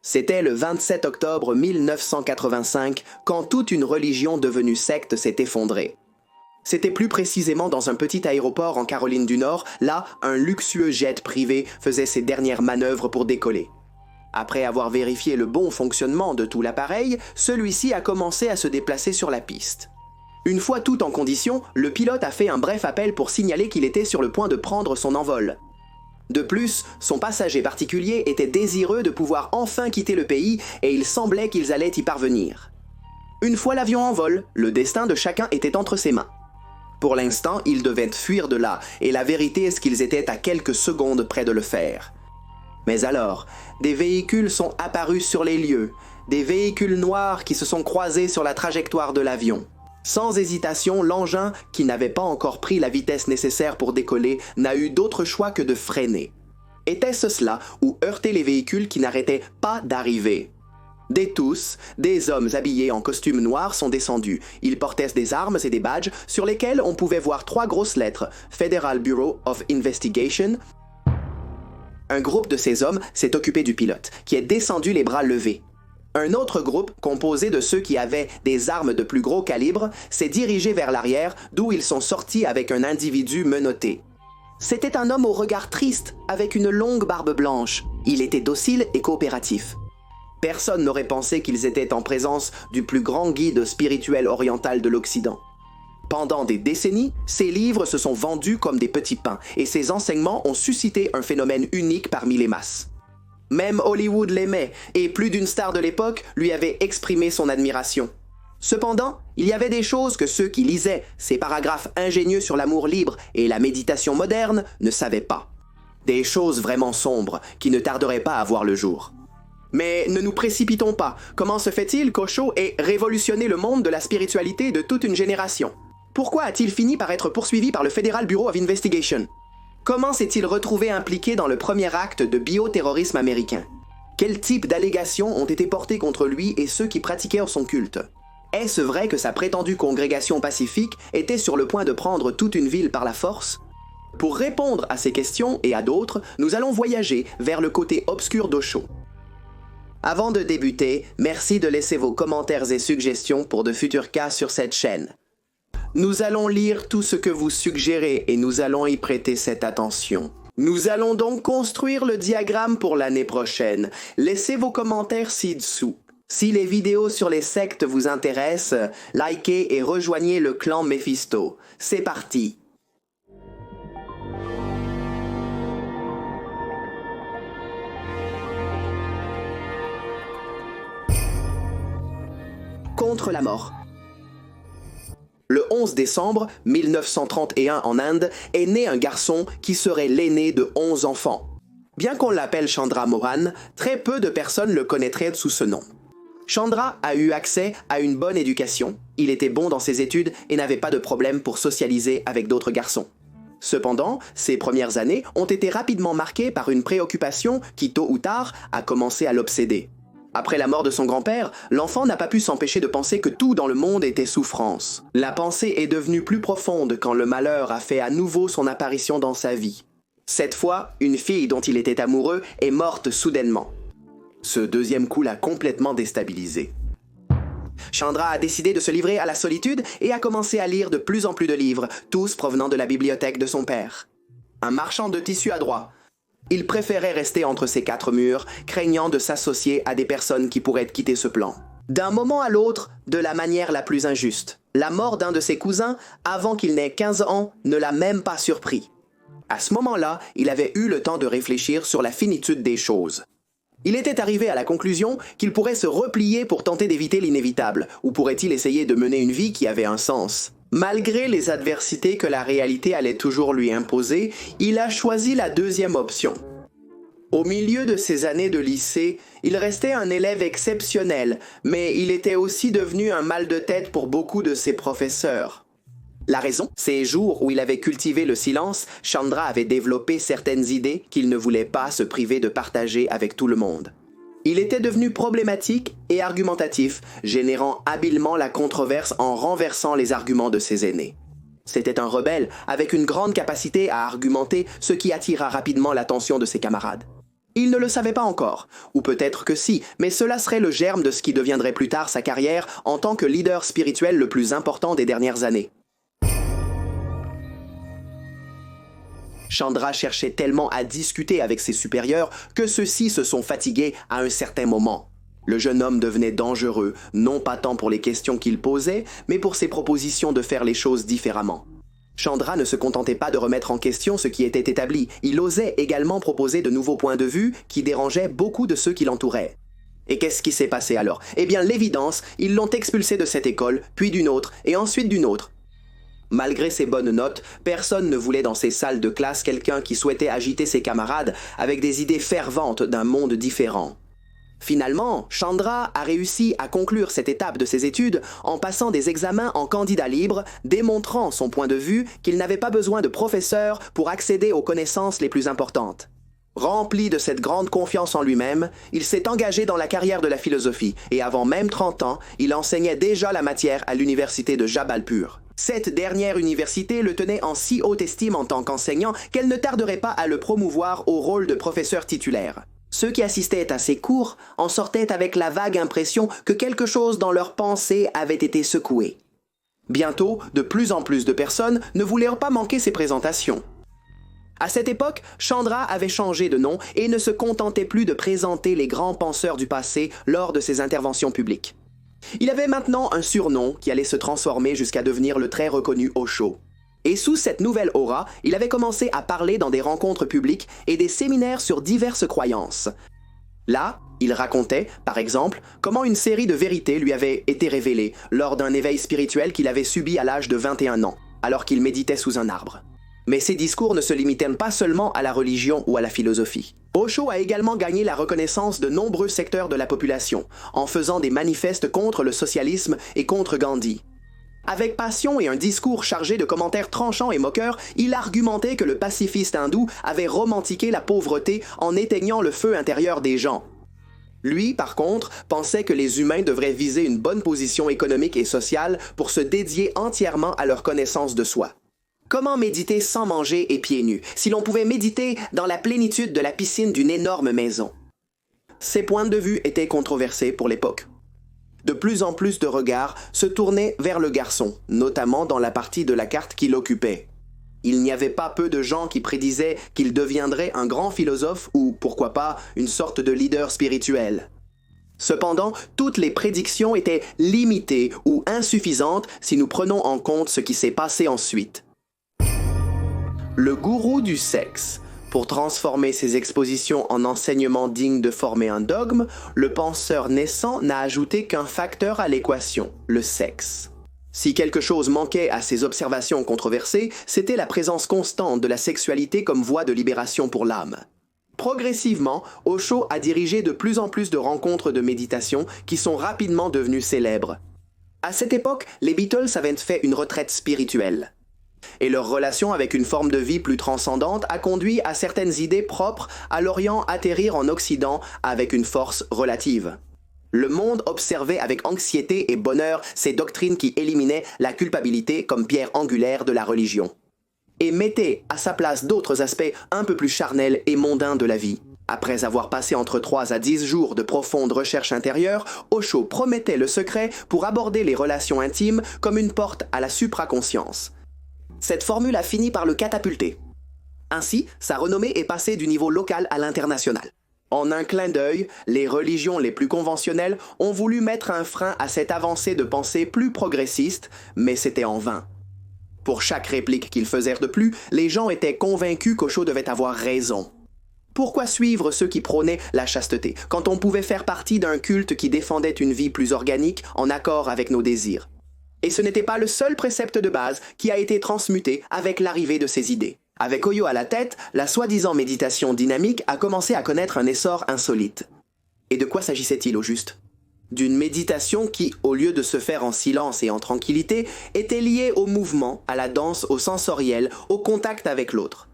C'était le 27 octobre 1985 quand toute une religion devenue secte s'est effondrée. C'était plus précisément dans un petit aéroport en Caroline du Nord, là, un luxueux jet privé faisait ses dernières manœuvres pour décoller. Après avoir vérifié le bon fonctionnement de tout l'appareil, celui-ci a commencé à se déplacer sur la piste. Une fois tout en condition, le pilote a fait un bref appel pour signaler qu'il était sur le point de prendre son envol. De plus, son passager particulier était désireux de pouvoir enfin quitter le pays et il semblait qu'ils allaient y parvenir. Une fois l'avion en vol, le destin de chacun était entre ses mains. Pour l'instant, ils devaient fuir de là, et la vérité est qu'ils étaient à quelques secondes près de le faire. Mais alors, des véhicules sont apparus sur les lieux, des véhicules noirs qui se sont croisés sur la trajectoire de l'avion. Sans hésitation, l'engin, qui n'avait pas encore pris la vitesse nécessaire pour décoller, n'a eu d'autre choix que de freiner. Était-ce cela ou heurter les véhicules qui n'arrêtaient pas d'arriver? Dès tous, des hommes habillés en costumes noirs sont descendus. Ils portaient des armes et des badges sur lesquels on pouvait voir 3 grosses lettres « Federal Bureau of Investigation ». Un groupe de ces hommes s'est occupé du pilote, qui est descendu les bras levés. Un autre groupe, composé de ceux qui avaient des armes de plus gros calibre, s'est dirigé vers l'arrière, d'où ils sont sortis avec un individu menotté. C'était un homme au regard triste, avec une longue barbe blanche. Il était docile et coopératif. Personne n'aurait pensé qu'ils étaient en présence du plus grand guide spirituel oriental de l'Occident. Pendant des décennies, ses livres se sont vendus comme des petits pains et ses enseignements ont suscité un phénomène unique parmi les masses. Même Hollywood l'aimait et plus d'une star de l'époque lui avait exprimé son admiration. Cependant, il y avait des choses que ceux qui lisaient ces paragraphes ingénieux sur l'amour libre et la méditation moderne ne savaient pas. Des choses vraiment sombres qui ne tarderaient pas à voir le jour. Mais ne nous précipitons pas. Comment se fait-il qu'Osho ait révolutionné le monde de la spiritualité de toute une génération? Pourquoi a-t-il fini par être poursuivi par le Federal Bureau of Investigation? Comment s'est-il retrouvé impliqué dans le premier acte de bioterrorisme américain? Quel type d'allégations ont été portées contre lui et ceux qui pratiquèrent son culte? Est-ce vrai que sa prétendue congrégation pacifique était sur le point de prendre toute une ville par la force? Pour répondre à ces questions et à d'autres, nous allons voyager vers le côté obscur d'Osho. Avant de débuter, merci de laisser vos commentaires et suggestions pour de futurs cas sur cette chaîne. Nous allons lire tout ce que vous suggérez et nous allons y prêter cette attention. Nous allons donc construire le diagramme pour l'année prochaine. Laissez vos commentaires ci-dessous. Si les vidéos sur les sectes vous intéressent, likez et rejoignez le clan Mephisto. C'est parti! Contre la mort. Le 11 décembre 1931 en Inde est né un garçon qui serait l'aîné de 11 enfants. Bien qu'on l'appelle Chandra Mohan, très peu de personnes le connaîtraient sous ce nom. Chandra a eu accès à une bonne éducation, il était bon dans ses études et n'avait pas de problème pour socialiser avec d'autres garçons. Cependant, ses premières années ont été rapidement marquées par une préoccupation qui, tôt ou tard, a commencé à l'obséder. Après la mort de son grand-père, l'enfant n'a pas pu s'empêcher de penser que tout dans le monde était souffrance. La pensée est devenue plus profonde quand le malheur a fait à nouveau son apparition dans sa vie. Cette fois, une fille dont il était amoureux est morte soudainement. Ce deuxième coup l'a complètement déstabilisé. Chandra a décidé de se livrer à la solitude et a commencé à lire de plus en plus de livres, tous provenant de la bibliothèque de son père. Un marchand de tissus adroit. Il préférait rester entre ces 4 murs, craignant de s'associer à des personnes qui pourraient quitter ce plan. D'un moment à l'autre, de la manière la plus injuste. La mort d'un de ses cousins, avant qu'il n'ait 15 ans, ne l'a même pas surpris. À ce moment-là, il avait eu le temps de réfléchir sur la finitude des choses. Il était arrivé à la conclusion qu'il pourrait se replier pour tenter d'éviter l'inévitable, ou pourrait-il essayer de mener une vie qui avait un sens? Malgré les adversités que la réalité allait toujours lui imposer, il a choisi la deuxième option. Au milieu de ses années de lycée, il restait un élève exceptionnel, mais il était aussi devenu un mal de tête pour beaucoup de ses professeurs. La raison, ces jours où il avait cultivé le silence, Chandra avait développé certaines idées qu'il ne voulait pas se priver de partager avec tout le monde. Il était devenu problématique et argumentatif, générant habilement la controverse en renversant les arguments de ses aînés. C'était un rebelle avec une grande capacité à argumenter, ce qui attira rapidement l'attention de ses camarades. Il ne le savait pas encore, ou peut-être que si, mais cela serait le germe de ce qui deviendrait plus tard sa carrière en tant que leader spirituel le plus important des dernières années. Chandra cherchait tellement à discuter avec ses supérieurs que ceux-ci se sont fatigués à un certain moment. Le jeune homme devenait dangereux, non pas tant pour les questions qu'il posait, mais pour ses propositions de faire les choses différemment. Chandra ne se contentait pas de remettre en question ce qui était établi, il osait également proposer de nouveaux points de vue qui dérangeaient beaucoup de ceux qui l'entouraient. Et qu'est-ce qui s'est passé alors? Eh bien, l'évidence, ils l'ont expulsé de cette école, puis d'une autre, et ensuite d'une autre. Malgré ses bonnes notes, personne ne voulait dans ses salles de classe quelqu'un qui souhaitait agiter ses camarades avec des idées ferventes d'un monde différent. Finalement, Chandra a réussi à conclure cette étape de ses études en passant des examens en candidat libre, démontrant son point de vue qu'il n'avait pas besoin de professeur pour accéder aux connaissances les plus importantes. Rempli de cette grande confiance en lui-même, il s'est engagé dans la carrière de la philosophie et avant même 30 ans, il enseignait déjà la matière à l'université de Jabalpur. Cette dernière université le tenait en si haute estime en tant qu'enseignant qu'elle ne tarderait pas à le promouvoir au rôle de professeur titulaire. Ceux qui assistaient à ces cours en sortaient avec la vague impression que quelque chose dans leurs pensées avait été secoué. Bientôt, de plus en plus de personnes ne voulaient pas manquer ces présentations. À cette époque, Chandra avait changé de nom et ne se contentait plus de présenter les grands penseurs du passé lors de ses interventions publiques. Il avait maintenant un surnom qui allait se transformer jusqu'à devenir le très reconnu Osho. Et sous cette nouvelle aura, il avait commencé à parler dans des rencontres publiques et des séminaires sur diverses croyances. Là, il racontait, par exemple, comment une série de vérités lui avait été révélée lors d'un éveil spirituel qu'il avait subi à l'âge de 21 ans, alors qu'il méditait sous un arbre. Mais ses discours ne se limitaient pas seulement à la religion ou à la philosophie. Osho a également gagné la reconnaissance de nombreux secteurs de la population, en faisant des manifestes contre le socialisme et contre Gandhi. Avec passion et un discours chargé de commentaires tranchants et moqueurs, il argumentait que le pacifiste hindou avait romantiqué la pauvreté en éteignant le feu intérieur des gens. Lui, par contre, pensait que les humains devraient viser une bonne position économique et sociale pour se dédier entièrement à leur connaissance de soi. Comment méditer sans manger et pieds nus, si l'on pouvait méditer dans la plénitude de la piscine d'une énorme maison? Ces points de vue étaient controversés pour l'époque. De plus en plus de regards se tournaient vers le garçon, notamment dans la partie de la carte qu'il occupait. Il n'y avait pas peu de gens qui prédisaient qu'il deviendrait un grand philosophe ou, pourquoi pas, une sorte de leader spirituel. Cependant, toutes les prédictions étaient limitées ou insuffisantes si nous prenons en compte ce qui s'est passé ensuite. Le gourou du sexe. Pour transformer ses expositions en enseignements dignes de former un dogme, le penseur naissant n'a ajouté qu'un facteur à l'équation, le sexe. Si quelque chose manquait à ces observations controversées, c'était la présence constante de la sexualité comme voie de libération pour l'âme. Progressivement, Osho a dirigé de plus en plus de rencontres de méditation qui sont rapidement devenues célèbres. À cette époque, les Beatles avaient fait une retraite spirituelle. Et leur relation avec une forme de vie plus transcendante a conduit à certaines idées propres à l'Orient atterrir en Occident avec une force relative. Le monde observait avec anxiété et bonheur ces doctrines qui éliminaient la culpabilité comme pierre angulaire de la religion, et mettaient à sa place d'autres aspects un peu plus charnels et mondains de la vie. Après avoir passé entre 3 à 10 jours de profonde recherche intérieure, Osho promettait le secret pour aborder les relations intimes comme une porte à la supraconscience. Cette formule a fini par le catapulter. Ainsi, sa renommée est passée du niveau local à l'international. En un clin d'œil, les religions les plus conventionnelles ont voulu mettre un frein à cette avancée de pensée plus progressiste, mais c'était en vain. Pour chaque réplique qu'ils faisait de plus, les gens étaient convaincus qu'Osho devait avoir raison. Pourquoi suivre ceux qui prônaient la chasteté, quand on pouvait faire partie d'un culte qui défendait une vie plus organique, en accord avec nos désirs? Et ce n'était pas le seul précepte de base qui a été transmuté avec l'arrivée de ces idées. Avec Oyo à la tête, la soi-disant méditation dynamique a commencé à connaître un essor insolite. Et de quoi s'agissait-il au juste? D'une méditation qui, au lieu de se faire en silence et en tranquillité, était liée au mouvement, à la danse, au sensoriel, au contact avec l'autre.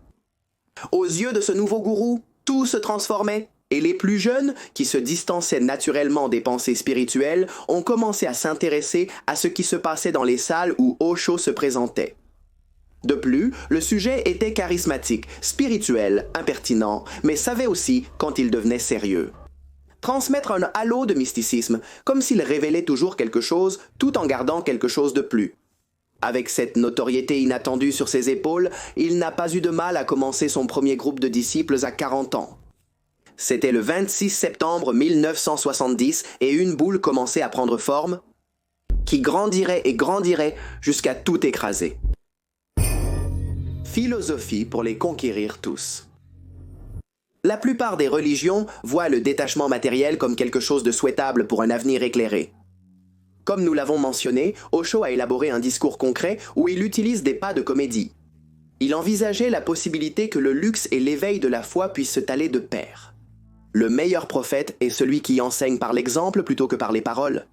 Aux yeux de ce nouveau gourou, tout se transformait. Et les plus jeunes, qui se distançaient naturellement des pensées spirituelles, ont commencé à s'intéresser à ce qui se passait dans les salles où Osho se présentait. De plus, le sujet était charismatique, spirituel, impertinent, mais savait aussi quand il devenait sérieux. Transmettre un halo de mysticisme, comme s'il révélait toujours quelque chose tout en gardant quelque chose de plus. Avec cette notoriété inattendue sur ses épaules, il n'a pas eu de mal à commencer son premier groupe de disciples à 40 ans. C'était le 26 septembre 1970 et une boule commençait à prendre forme, qui grandirait et grandirait jusqu'à tout écraser. Philosophie pour les conquérir tous. La plupart des religions voient le détachement matériel comme quelque chose de souhaitable pour un avenir éclairé. Comme nous l'avons mentionné, Osho a élaboré un discours concret où il utilise des pas de comédie. Il envisageait la possibilité que le luxe et l'éveil de la foi puissent se aller de pair. Le meilleur prophète est celui qui enseigne par l'exemple plutôt que par les paroles.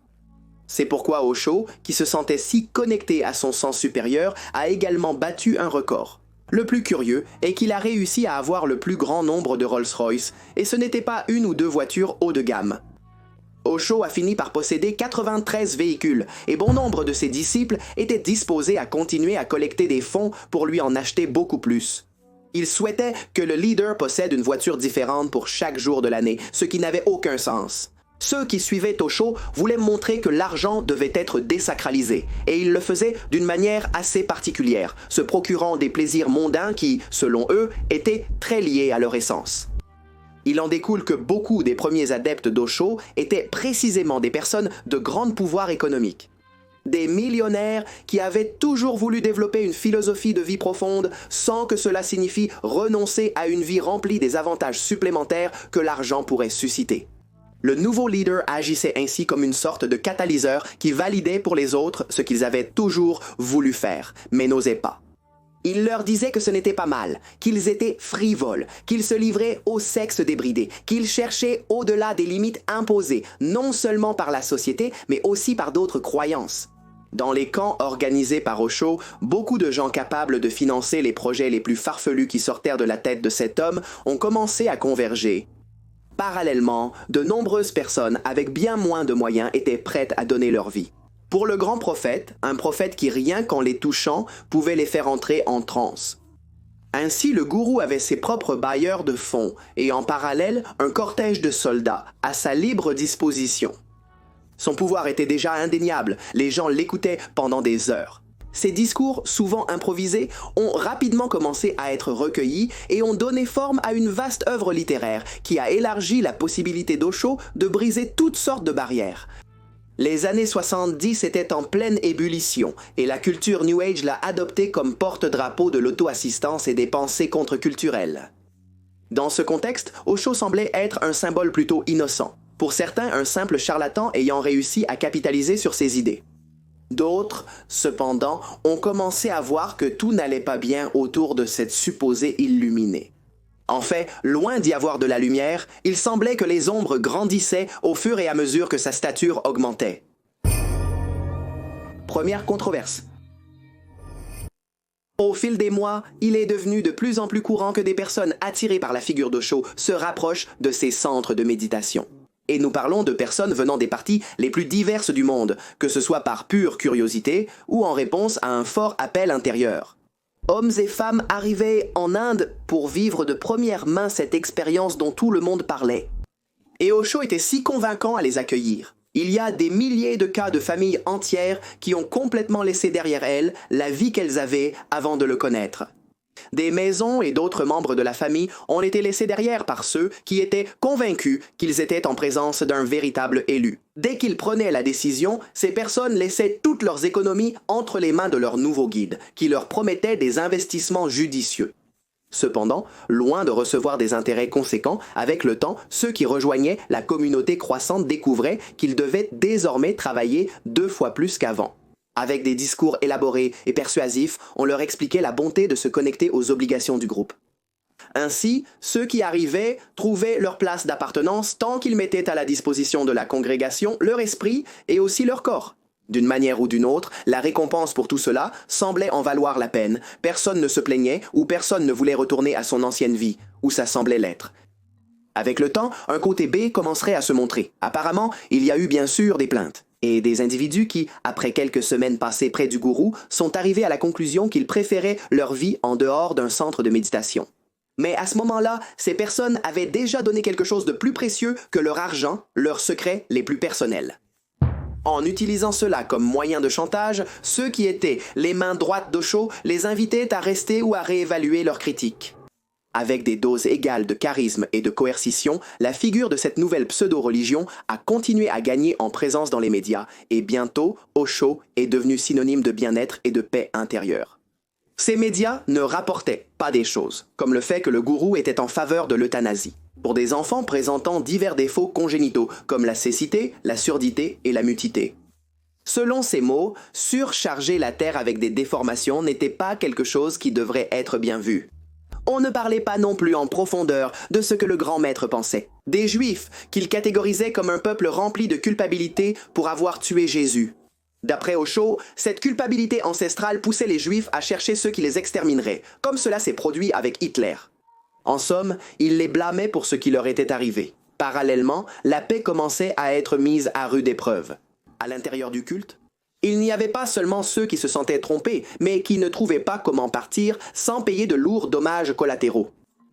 C'est pourquoi Osho, qui se sentait si connecté à son sens supérieur, a également battu un record. Le plus curieux est qu'il a réussi à avoir le plus grand nombre de Rolls-Royce, et ce n'était pas une ou deux voitures haut de gamme. Osho a fini par posséder 93 véhicules, et bon nombre de ses disciples étaient disposés à continuer à collecter des fonds pour lui en acheter beaucoup plus. Il souhaitait que le leader possède une voiture différente pour chaque jour de l'année, ce qui n'avait aucun sens. Ceux qui suivaient Osho voulaient montrer que l'argent devait être désacralisé, et ils le faisaient d'une manière assez particulière, se procurant des plaisirs mondains qui, selon eux, étaient très liés à leur essence. Il en découle que beaucoup des premiers adeptes d'Osho étaient précisément des personnes de grand pouvoir économique. Des millionnaires qui avaient toujours voulu développer une philosophie de vie profonde sans que cela signifie renoncer à une vie remplie des avantages supplémentaires que l'argent pourrait susciter. Le nouveau leader agissait ainsi comme une sorte de catalyseur qui validait pour les autres ce qu'ils avaient toujours voulu faire, mais n'osaient pas. Il leur disait que ce n'était pas mal, qu'ils étaient frivoles, qu'ils se livraient au sexe débridé, qu'ils cherchaient au-delà des limites imposées, non seulement par la société, mais aussi par d'autres croyances. Dans les camps organisés par Osho, beaucoup de gens capables de financer les projets les plus farfelus qui sortèrent de la tête de cet homme ont commencé à converger. Parallèlement, de nombreuses personnes avec bien moins de moyens étaient prêtes à donner leur vie. Pour le grand prophète, un prophète qui rien qu'en les touchant pouvait les faire entrer en transe. Ainsi, le gourou avait ses propres bailleurs de fonds et en parallèle un cortège de soldats à sa libre disposition. Son pouvoir était déjà indéniable, les gens l'écoutaient pendant des heures. Ses discours, souvent improvisés, ont rapidement commencé à être recueillis et ont donné forme à une vaste œuvre littéraire qui a élargi la possibilité d'Osho de briser toutes sortes de barrières. Les années 70 étaient en pleine ébullition et la culture New Age l'a adopté comme porte-drapeau de l'auto-assistance et des pensées contre-culturelles. Dans ce contexte, Osho semblait être un symbole plutôt innocent. Pour certains, un simple charlatan ayant réussi à capitaliser sur ses idées. D'autres, cependant, ont commencé à voir que tout n'allait pas bien autour de cette supposée illuminée. En fait, loin d'y avoir de la lumière, il semblait que les ombres grandissaient au fur et à mesure que sa stature augmentait. Première controverse. Au fil des mois, il est devenu de plus en plus courant que des personnes attirées par la figure d'Osho se rapprochent de ces centres de méditation. Et nous parlons de personnes venant des parties les plus diverses du monde, que ce soit par pure curiosité ou en réponse à un fort appel intérieur. Hommes et femmes arrivaient en Inde pour vivre de première main cette expérience dont tout le monde parlait. Et Osho était si convaincant à les accueillir. Il y a des milliers de cas de familles entières qui ont complètement laissé derrière elles la vie qu'elles avaient avant de le connaître. Des maisons et d'autres membres de la famille ont été laissés derrière par ceux qui étaient convaincus qu'ils étaient en présence d'un véritable élu. Dès qu'ils prenaient la décision, ces personnes laissaient toutes leurs économies entre les mains de leur nouveau guide, qui leur promettait des investissements judicieux. Cependant, loin de recevoir des intérêts conséquents, avec le temps, ceux qui rejoignaient la communauté croissante découvraient qu'ils devaient désormais travailler 2 fois plus qu'avant. Avec des discours élaborés et persuasifs, on leur expliquait la bonté de se connecter aux obligations du groupe. Ainsi, ceux qui arrivaient trouvaient leur place d'appartenance tant qu'ils mettaient à la disposition de la congrégation leur esprit et aussi leur corps. D'une manière ou d'une autre, la récompense pour tout cela semblait en valoir la peine. Personne ne se plaignait ou personne ne voulait retourner à son ancienne vie, où ça semblait l'être. Avec le temps, un côté B commencerait à se montrer. Apparemment, il y a eu bien sûr des plaintes. Et des individus qui, après quelques semaines passées près du gourou, sont arrivés à la conclusion qu'ils préféraient leur vie en dehors d'un centre de méditation. Mais à ce moment-là, ces personnes avaient déjà donné quelque chose de plus précieux que leur argent, leurs secrets les plus personnels. En utilisant cela comme moyen de chantage, ceux qui étaient les mains droites d'Osho les invitaient à rester ou à réévaluer leurs critiques. Avec des doses égales de charisme et de coercition, la figure de cette nouvelle pseudo-religion a continué à gagner en présence dans les médias et bientôt, Osho est devenu synonyme de bien-être et de paix intérieure. Ces médias ne rapportaient pas des choses, comme le fait que le gourou était en faveur de l'euthanasie, pour des enfants présentant divers défauts congénitaux, comme la cécité, la surdité et la mutité. Selon ces mots, surcharger la terre avec des déformations n'était pas quelque chose qui devrait être bien vu. On ne parlait pas non plus en profondeur de ce que le grand maître pensait, des Juifs qu'il catégorisait comme un peuple rempli de culpabilité pour avoir tué Jésus. D'après Osho, cette culpabilité ancestrale poussait les Juifs à chercher ceux qui les extermineraient, comme cela s'est produit avec Hitler. En somme, il les blâmait pour ce qui leur était arrivé. Parallèlement, la paix commençait à être mise à rude épreuve. À l'intérieur du culte, il n'y avait pas seulement ceux qui se sentaient trompés, mais qui ne trouvaient pas comment partir sans payer de lourds dommages collatéraux.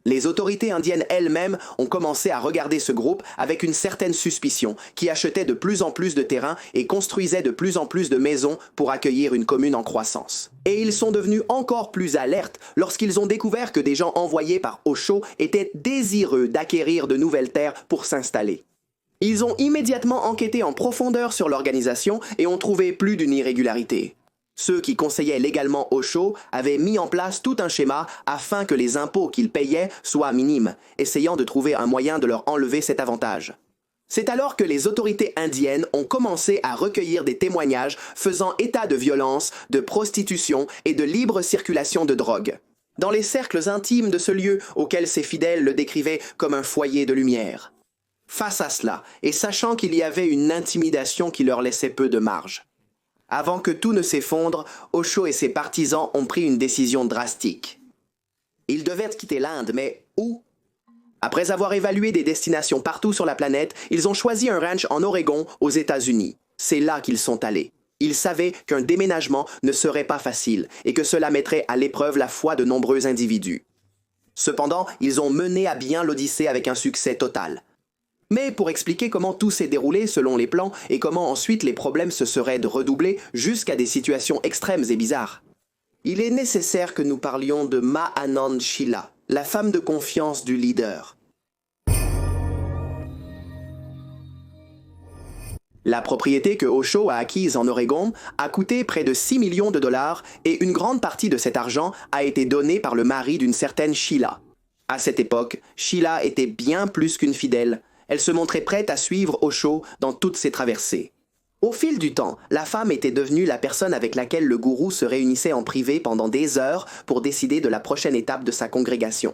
Les autorités indiennes elles-mêmes ont commencé à regarder ce groupe avec une certaine suspicion, qui achetait de plus en plus de terrain et construisait de plus en plus de maisons pour accueillir une commune en croissance. Et ils sont devenus encore plus alertes lorsqu'ils ont découvert que des gens envoyés par Osho étaient désireux d'acquérir de nouvelles terres pour s'installer. Ils ont immédiatement enquêté en profondeur sur l'organisation et ont trouvé plus d'une irrégularité. Ceux qui conseillaient légalement Osho avaient mis en place tout un schéma afin que les impôts qu'ils payaient soient minimes, essayant de trouver un moyen de leur enlever cet avantage. C'est alors que les autorités indiennes ont commencé à recueillir des témoignages faisant état de violence, de prostitution et de libre circulation de drogue. Dans les cercles intimes de ce lieu auquel ses fidèles le décrivaient comme un foyer de lumière. Face à cela, et sachant qu'il y avait une intimidation qui leur laissait peu de marge. Avant que tout ne s'effondre, Osho et ses partisans ont pris une décision drastique. Ils devaient quitter l'Inde, mais où? Après avoir évalué des destinations partout sur la planète, ils ont choisi un ranch en Oregon, aux États-Unis. C'est là qu'ils sont allés. Ils savaient qu'un déménagement ne serait pas facile et que cela mettrait à l'épreuve la foi de nombreux individus. Cependant, ils ont mené à bien l'Odyssée avec un succès total. Mais pour expliquer comment tout s'est déroulé selon les plans et comment ensuite les problèmes se seraient redoublés jusqu'à des situations extrêmes et bizarres, il est nécessaire que nous parlions de Ma Anand Sheela, la femme de confiance du leader. La propriété que Osho a acquise en Oregon a coûté près de 6 millions de dollars et une grande partie de cet argent a été donnée par le mari d'une certaine Sheela. À cette époque, Sheela était bien plus qu'une fidèle. Elle se montrait prête à suivre Osho dans toutes ses traversées. Au fil du temps, la femme était devenue la personne avec laquelle le gourou se réunissait en privé pendant des heures pour décider de la prochaine étape de sa congrégation.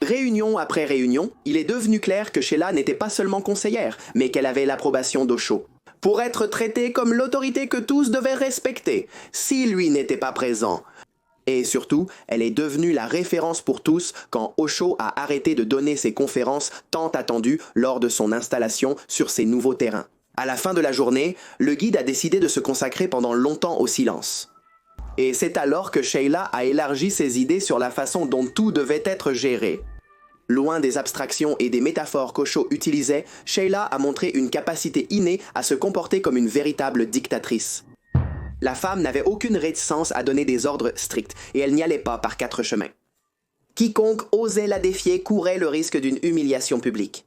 Réunion après réunion, il est devenu clair que Sheela n'était pas seulement conseillère, mais qu'elle avait l'approbation d'Osho. Pour être traitée comme l'autorité que tous devaient respecter, si lui n'était pas présent. Et surtout, elle est devenue la référence pour tous quand Osho a arrêté de donner ses conférences tant attendues lors de son installation sur ces nouveaux terrains. À la fin de la journée, le guide a décidé de se consacrer pendant longtemps au silence. Et c'est alors que Sheela a élargi ses idées sur la façon dont tout devait être géré. Loin des abstractions et des métaphores qu'Osho utilisait, Sheela a montré une capacité innée à se comporter comme une véritable dictatrice. La femme n'avait aucune réticence à donner des ordres stricts, et elle n'y allait pas par 4 chemins. Quiconque osait la défier courait le risque d'une humiliation publique.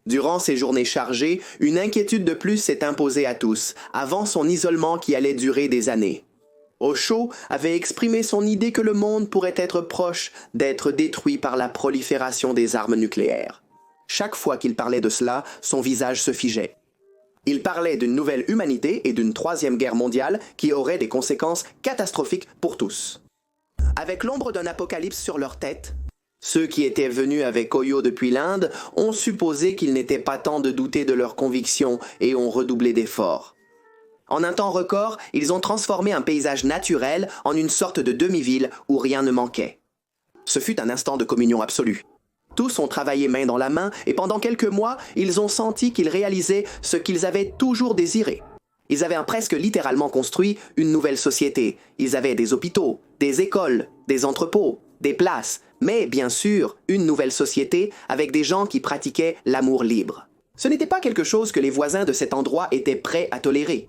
Durant ces journées chargées, une inquiétude de plus s'est imposée à tous, avant son isolement qui allait durer des années. Osho avait exprimé son idée que le monde pourrait être proche d'être détruit par la prolifération des armes nucléaires. Chaque fois qu'il parlait de cela, son visage se figeait. Il parlait d'une nouvelle humanité et d'une 3e guerre mondiale qui aurait des conséquences catastrophiques pour tous. Avec l'ombre d'un apocalypse sur leur tête, ceux qui étaient venus avec Oyo depuis l'Inde ont supposé qu'il n'était pas temps de douter de leurs convictions et ont redoublé d'efforts. En un temps record, ils ont transformé un paysage naturel en une sorte de demi-ville où rien ne manquait. Ce fut un instant de communion absolue. Tous ont travaillé main dans la main et pendant quelques mois, ils ont senti qu'ils réalisaient ce qu'ils avaient toujours désiré. Ils avaient presque littéralement construit une nouvelle société. Ils avaient des hôpitaux, des écoles, des entrepôts, des places, mais bien sûr, une nouvelle société avec des gens qui pratiquaient l'amour libre. Ce n'était pas quelque chose que les voisins de cet endroit étaient prêts à tolérer.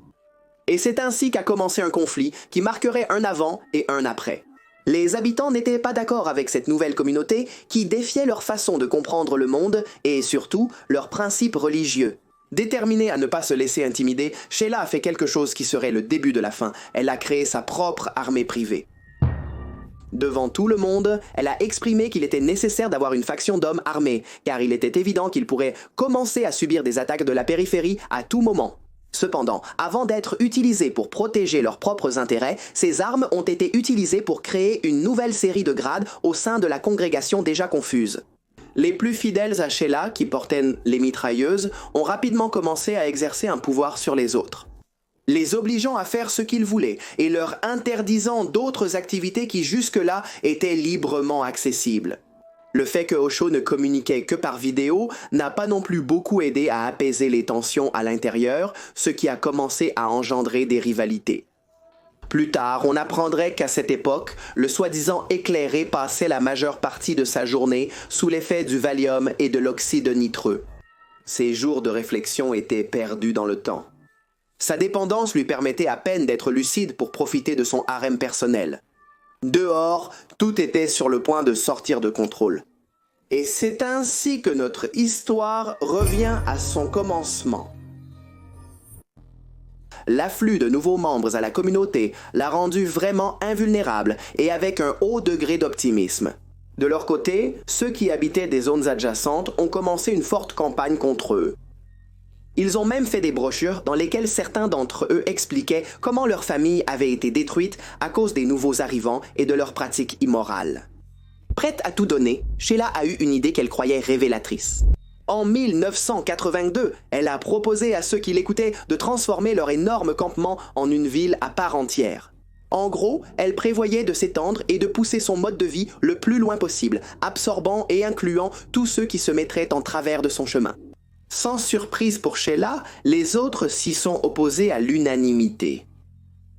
Et c'est ainsi qu'a commencé un conflit qui marquerait un avant et un après. Les habitants n'étaient pas d'accord avec cette nouvelle communauté qui défiait leur façon de comprendre le monde et surtout leurs principes religieux. Déterminée à ne pas se laisser intimider, Sheila a fait quelque chose qui serait le début de la fin. Elle a créé sa propre armée privée. Devant tout le monde, elle a exprimé qu'il était nécessaire d'avoir une faction d'hommes armés, car il était évident qu'ils pourraient commencer à subir des attaques de la périphérie à tout moment. Cependant, avant d'être utilisées pour protéger leurs propres intérêts, ces armes ont été utilisées pour créer une nouvelle série de grades au sein de la congrégation déjà confuse. Les plus fidèles à Sheila, qui portaient les mitrailleuses, ont rapidement commencé à exercer un pouvoir sur les autres, les obligeant à faire ce qu'ils voulaient et leur interdisant d'autres activités qui jusque-là étaient librement accessibles. Le fait que Osho ne communiquait que par vidéo n'a pas non plus beaucoup aidé à apaiser les tensions à l'intérieur, ce qui a commencé à engendrer des rivalités. Plus tard, on apprendrait qu'à cette époque, le soi-disant éclairé passait la majeure partie de sa journée sous l'effet du Valium et de l'oxyde nitreux. Ses jours de réflexion étaient perdus dans le temps. Sa dépendance lui permettait à peine d'être lucide pour profiter de son harem personnel. Dehors, tout était sur le point de sortir de contrôle. Et c'est ainsi que notre histoire revient à son commencement. L'afflux de nouveaux membres à la communauté l'a rendu vraiment invulnérable et avec un haut degré d'optimisme. De leur côté, ceux qui habitaient des zones adjacentes ont commencé une forte campagne contre eux. Ils ont même fait des brochures dans lesquelles certains d'entre eux expliquaient comment leur famille avait été détruite à cause des nouveaux arrivants et de leurs pratiques immorales. Prête à tout donner, Sheila a eu une idée qu'elle croyait révélatrice. En 1982, elle a proposé à ceux qui l'écoutaient de transformer leur énorme campement en une ville à part entière. En gros, elle prévoyait de s'étendre et de pousser son mode de vie le plus loin possible, absorbant et incluant tous ceux qui se mettraient en travers de son chemin. Sans surprise pour Sheila, les autres s'y sont opposés à l'unanimité.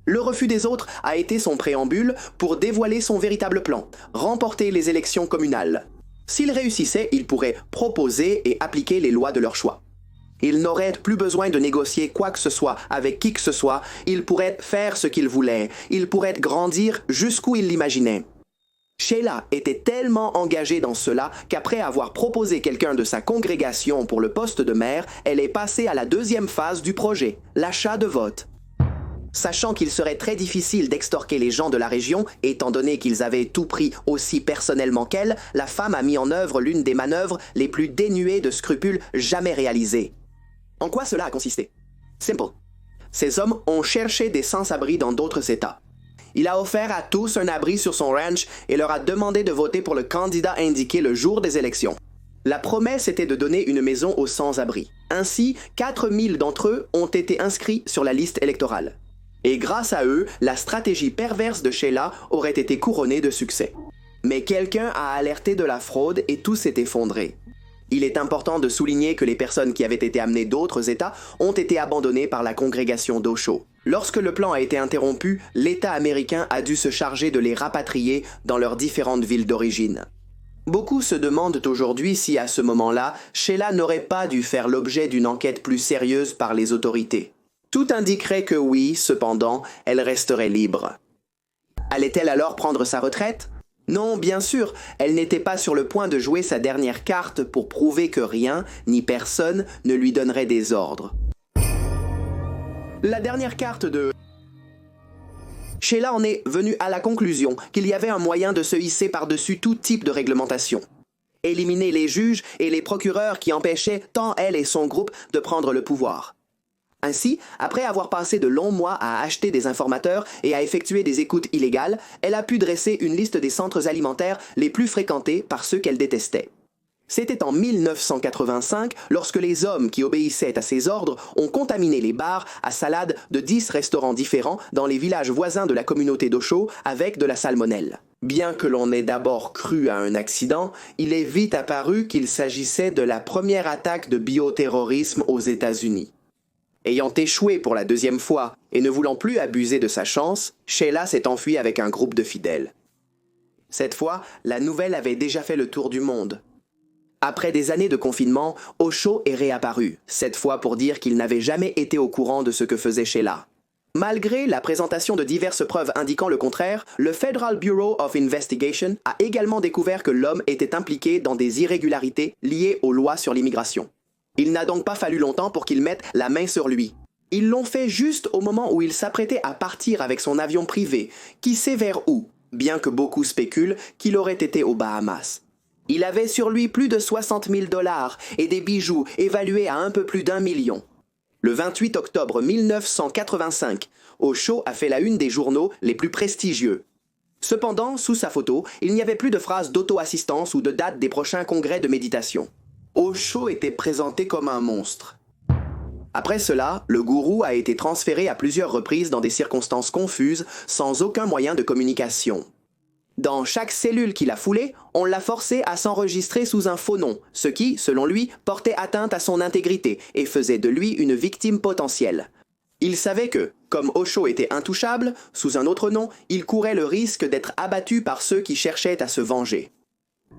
Le refus des autres a été son préambule pour dévoiler son véritable plan, remporter les élections communales. S'il réussissait, il pourrait proposer et appliquer les lois de leur choix. Il n'aurait plus besoin de négocier quoi que ce soit avec qui que ce soit, il pourrait faire ce qu'il voulait, il pourrait grandir jusqu'où il l'imaginait. Sheila était tellement engagée dans cela qu'après avoir proposé quelqu'un de sa congrégation pour le poste de maire, elle est passée à la deuxième phase du projet, l'achat de votes. Sachant qu'il serait très difficile d'extorquer les gens de la région, étant donné qu'ils avaient tout pris aussi personnellement qu'elle, la femme a mis en œuvre l'une des manœuvres les plus dénuées de scrupules jamais réalisées. En quoi cela a consisté? Simple. Ces hommes ont cherché des sans-abri dans d'autres États. Il a offert à tous un abri sur son ranch et leur a demandé de voter pour le candidat indiqué le jour des élections. La promesse était de donner une maison aux sans-abri. Ainsi, 4000 d'entre eux ont été inscrits sur la liste électorale. Et grâce à eux, la stratégie perverse de Sheila aurait été couronnée de succès. Mais quelqu'un a alerté de la fraude et tout s'est effondré. Il est important de souligner que les personnes qui avaient été amenées d'autres États ont été abandonnées par la congrégation d'Osho. Lorsque le plan a été interrompu, l'État américain a dû se charger de les rapatrier dans leurs différentes villes d'origine. Beaucoup se demandent aujourd'hui si, à ce moment-là, Sheila n'aurait pas dû faire l'objet d'une enquête plus sérieuse par les autorités. Tout indiquerait que oui, cependant, elle resterait libre. Allait-elle alors prendre sa retraite? Non, bien sûr, elle n'était pas sur le point de jouer sa dernière carte pour prouver que rien, ni personne, ne lui donnerait des ordres. La dernière carte de... Sheila en est venue à la conclusion qu'il y avait un moyen de se hisser par-dessus tout type de réglementation. Éliminer les juges et les procureurs qui empêchaient tant elle et son groupe de prendre le pouvoir. Ainsi, après avoir passé de longs mois à acheter des informateurs et à effectuer des écoutes illégales, elle a pu dresser une liste des centres alimentaires les plus fréquentés par ceux qu'elle détestait. C'était en 1985 lorsque les hommes qui obéissaient à ses ordres ont contaminé les bars à salade de 10 restaurants différents dans les villages voisins de la communauté d'Osho avec de la salmonelle. Bien que l'on ait d'abord cru à un accident, il est vite apparu qu'il s'agissait de la première attaque de bioterrorisme aux États-Unis. Ayant échoué pour la deuxième fois et ne voulant plus abuser de sa chance, Sheila s'est enfuie avec un groupe de fidèles. Cette fois, la nouvelle avait déjà fait le tour du monde. Après des années de confinement, Osho est réapparu, cette fois pour dire qu'il n'avait jamais été au courant de ce que faisait Sheila. Malgré la présentation de diverses preuves indiquant le contraire, le Federal Bureau of Investigation a également découvert que l'homme était impliqué dans des irrégularités liées aux lois sur l'immigration. Il n'a donc pas fallu longtemps pour qu'ils mettent la main sur lui. Ils l'ont fait juste au moment où il s'apprêtait à partir avec son avion privé, qui sait vers où, bien que beaucoup spéculent qu'il aurait été aux Bahamas. Il avait sur lui plus de 60 000 $ et des bijoux évalués à un peu plus d'1 million. Le 28 octobre 1985, Osho a fait la une des journaux les plus prestigieux. Cependant, sous sa photo, il n'y avait plus de phrases d'auto-assistance ou de date des prochains congrès de méditation. Osho était présenté comme un monstre. Après cela, le gourou a été transféré à plusieurs reprises dans des circonstances confuses, sans aucun moyen de communication. Dans chaque cellule qu'il a foulée, on l'a forcé à s'enregistrer sous un faux nom, ce qui, selon lui, portait atteinte à son intégrité et faisait de lui une victime potentielle. Il savait que, comme Osho était intouchable, sous un autre nom, il courait le risque d'être abattu par ceux qui cherchaient à se venger.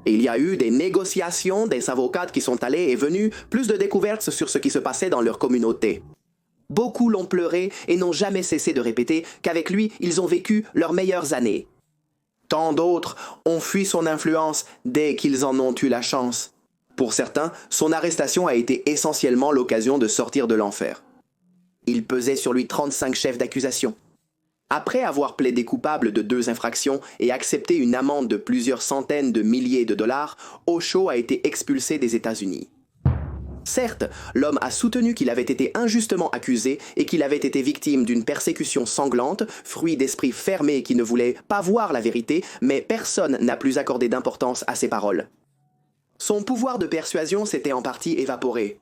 Il y a eu des négociations, des avocats qui sont allés et venus, plus de découvertes sur ce qui se passait dans leur communauté. Beaucoup l'ont pleuré et n'ont jamais cessé de répéter qu'avec lui, ils ont vécu leurs meilleures années. Tant d'autres ont fui son influence dès qu'ils en ont eu la chance. Pour certains, son arrestation a été essentiellement l'occasion de sortir de l'enfer. Il pesait sur lui 35 chefs d'accusation. Après avoir plaidé coupable de 2 infractions et accepté une amende de plusieurs centaines de milliers de dollars, Osho a été expulsé des États-Unis. Certes, l'homme a soutenu qu'il avait été injustement accusé et qu'il avait été victime d'une persécution sanglante, fruit d'esprits fermés qui ne voulaient pas voir la vérité, mais personne n'a plus accordé d'importance à ses paroles. Son pouvoir de persuasion s'était en partie évaporé.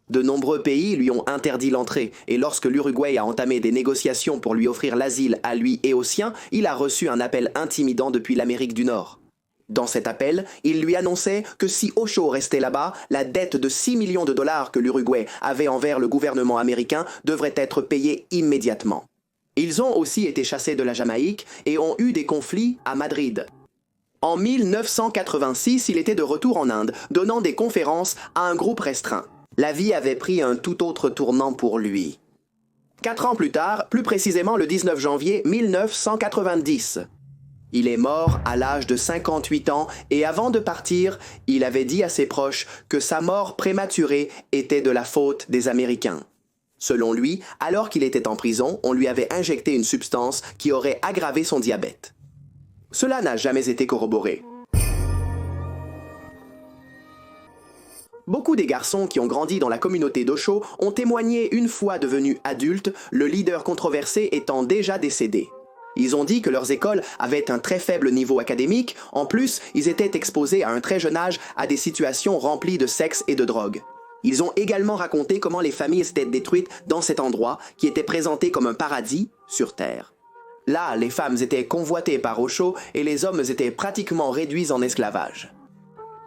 De nombreux pays lui ont interdit l'entrée, et lorsque l'Uruguay a entamé des négociations pour lui offrir l'asile à lui et aux siens, il a reçu un appel intimidant depuis l'Amérique du Nord. Dans cet appel, il lui annonçait que si Osho restait là-bas, la dette de 6 millions de dollars que l'Uruguay avait envers le gouvernement américain devrait être payée immédiatement. Ils ont aussi été chassés de la Jamaïque et ont eu des conflits à Madrid. En 1986, il était de retour en Inde, donnant des conférences à un groupe restreint. La vie avait pris un tout autre tournant pour lui. 4 ans plus tard, plus précisément le 19 janvier 1990. Il est mort à l'âge de 58 ans et avant de partir, il avait dit à ses proches que sa mort prématurée était de la faute des Américains. Selon lui, alors qu'il était en prison, on lui avait injecté une substance qui aurait aggravé son diabète. Cela n'a jamais été corroboré. Beaucoup des garçons qui ont grandi dans la communauté d'Osho ont témoigné une fois devenus adultes, le leader controversé étant déjà décédé. Ils ont dit que leurs écoles avaient un très faible niveau académique, en plus, ils étaient exposés à un très jeune âge à des situations remplies de sexe et de drogue. Ils ont également raconté comment les familles étaient détruites dans cet endroit qui était présenté comme un paradis sur Terre. Là, les femmes étaient convoitées par Osho et les hommes étaient pratiquement réduits en esclavage.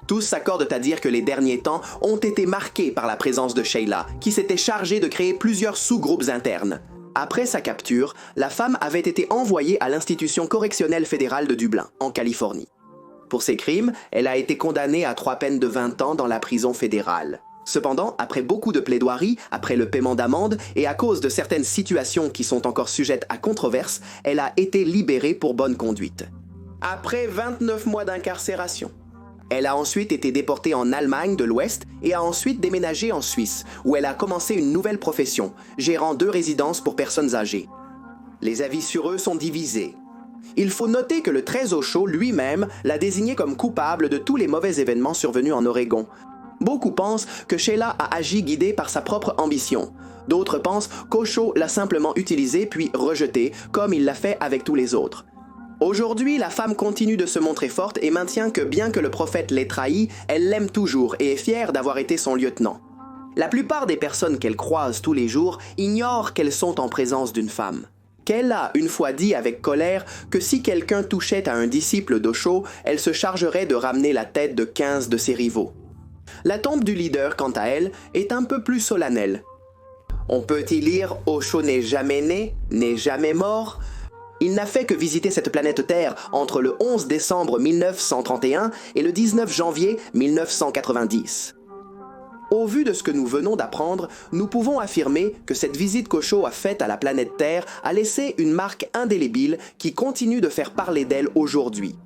Tous s'accordent à dire que les derniers temps ont été marqués par la présence de Sheila, qui s'était chargée de créer plusieurs sous-groupes internes. Après sa capture, la femme avait été envoyée à l'institution correctionnelle fédérale de Dublin, en Californie. Pour ses crimes, elle a été condamnée à 3 peines de 20 ans dans la prison fédérale. Cependant, après beaucoup de plaidoiries, après le paiement d'amendes et à cause de certaines situations qui sont encore sujettes à controverse, elle a été libérée pour bonne conduite. Après 29 mois d'incarcération. Elle a ensuite été déportée en Allemagne de l'Ouest et a ensuite déménagé en Suisse, où elle a commencé une nouvelle profession, gérant 2 résidences pour personnes âgées. Les avis sur eux sont divisés. Il faut noter que le très Osho lui-même l'a désigné comme coupable de tous les mauvais événements survenus en Oregon. Beaucoup pensent que Sheila a agi guidée par sa propre ambition. D'autres pensent qu'Osho l'a simplement utilisée puis rejetée, comme il l'a fait avec tous les autres. Aujourd'hui, la femme continue de se montrer forte et maintient que bien que le prophète l'ait trahi, elle l'aime toujours et est fière d'avoir été son lieutenant. La plupart des personnes qu'elle croise tous les jours ignorent qu'elles sont en présence d'une femme. Qu'elle a une fois dit avec colère que si quelqu'un touchait à un disciple d'Osho, elle se chargerait de ramener la tête de 15 de ses rivaux. La tombe du leader, quant à elle, est un peu plus solennelle. On peut y lire « Osho n'est jamais né, n'est jamais mort ». Il n'a fait que visiter cette planète Terre entre le 11 décembre 1931 et le 19 janvier 1990. Au vu de ce que nous venons d'apprendre, nous pouvons affirmer que cette visite qu'Osho a faite à la planète Terre a laissé une marque indélébile qui continue de faire parler d'elle aujourd'hui.